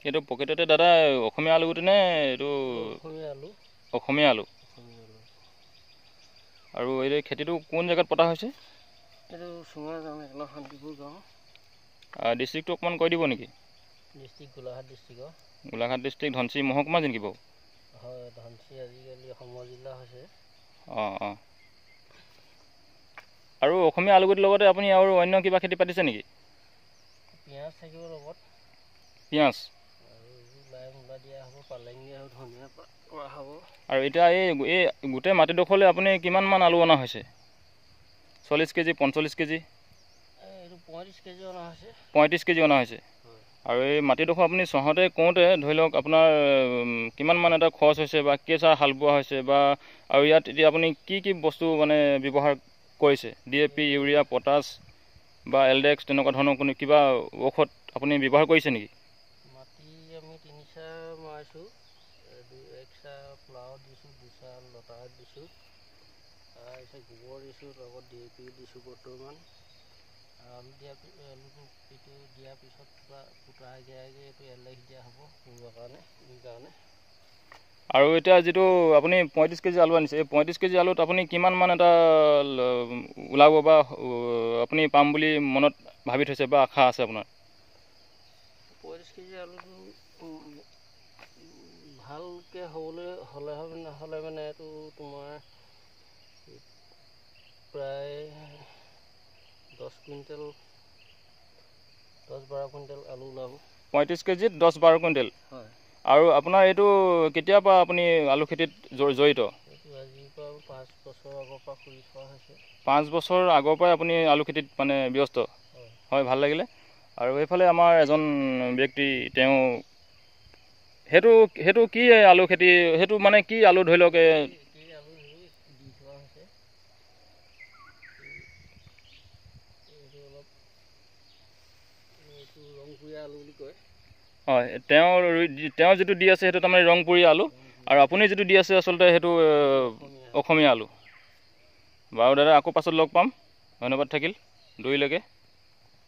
এইটো পকেটতে দাদা অসমীয়া আলু গুটি নে এইটো অসমীয়া আলু আৰু এই খেতিটো কোন জেগাত পতা হৈছে এইটো চুঙা গাঁও একলা শান্তিপুৰ গাঁও ডিষ্ট্ৰিক্টটো অকণমান কৈ দিব নেকি ডিষ্ট্ৰিক্ট গোলাঘাট ডিষ্ট্ৰিক্টৰ গোলাঘাট ডিষ্ট্ৰিক্ট ধনশিৰি মহকুমা যেনেকি বাৰু হয় ধনশিৰি আজিকালি অসমৰ জিলা হৈছে অঁ আৰু অসমীয়া আলুগুটিৰ লগতে আপুনি আৰু অন্য কিবা খেতি পাতিছে নেকি পিঁয়াজ থাকিব লগত পিঁয়াজ আৰু লাই মূলা দিয়া হ'ব পালেং দিয়া হ'ব ধনিয়া কৰা হ'ব আৰু এতিয়া এই গোটেই মাটিডোখৰলৈ আপুনি কিমানমান আলু অনা হৈছে 40 কেজি 45 কেজি এইটো 35 কেজি অনা হৈছে 35 কেজি অনা হৈছে আৰু এই মাটিডোখৰ আপুনি চহতে কওঁতে ধৰি লওক আপোনাৰ কিমানমান এটা খৰচ হৈছে বা কেঁচা হাল বোৱা হৈছে বা আৰু ইয়াত এতিয়া আপুনি কি বস্তু মানে ব্যৱহাৰ কৰিছে DAP ইউৰিয়া পটাছ বা এলডেক্স তেনেকুৱা ধৰণৰ কোনো কিবা ঔষধ আপুনি ব্যৱহাৰ কৰিছে নেকি মাটি আমি 3 চাহ মাৰিছোঁ এক চাহ প্লাৱত দিছোঁ 2 চাহ লতাৰত দিছোঁ তাৰপিছত গোবৰ দিছোঁ লগত DAP দিছোঁ বৰ্তমান আলু দিয়াৰ পিছত কিবা ফুটা আগে এইটো এলডেক্স দিয়া হ'ব ৰুবৰ কাৰণে আৰু এতিয়া যিটো আপুনি 35 কেজি আলু আনিছে এই 35 কেজি আলুত আপুনি কিমানমান এটা ওলাব বা আপুনি পাম বুলি মনত ভাবি থৈছে বা আশা আছে আপোনাৰ 35 কেজি আলুটো ভালকৈ হ'লে মানে এইটো তোমাৰ প্ৰায় 10-12 কুইণ্টেল আলু ওলাব 35 কেজিত 10-12 কুইণ্টেল হয় আৰু আপোনাৰ এইটো কেতিয়াৰ পৰা আপুনি আলু খেতিত জড়িত এইটো আজিৰ পৰা 5 বছৰ আগৰ পৰা কৰি থোৱা হৈছে 5 বছৰ আগৰ পৰাই আপুনি আলু খেতিত মানে ব্যস্ত হয় ভাল লাগিলে আৰু এইফালে আমাৰ এজন ব্যক্তি তেওঁ সেইটো কি আলু খেতি সেইটো মানে কি আলু ধৰি লওক দি থোৱা হৈছে এইটো ৰংপুৰীয়া আলু বুলি কয় হয় তেওঁ যিটো দি আছে সেইটো তাৰমানে ৰংপুৰীয়া আলু আৰু আপুনি যিটো দি আছে আচলতে সেইটো অসমীয়া আলু বাৰু দাদা আকৌ পাছত লগ পাম ধন্যবাদ থাকিল দুইলৈকে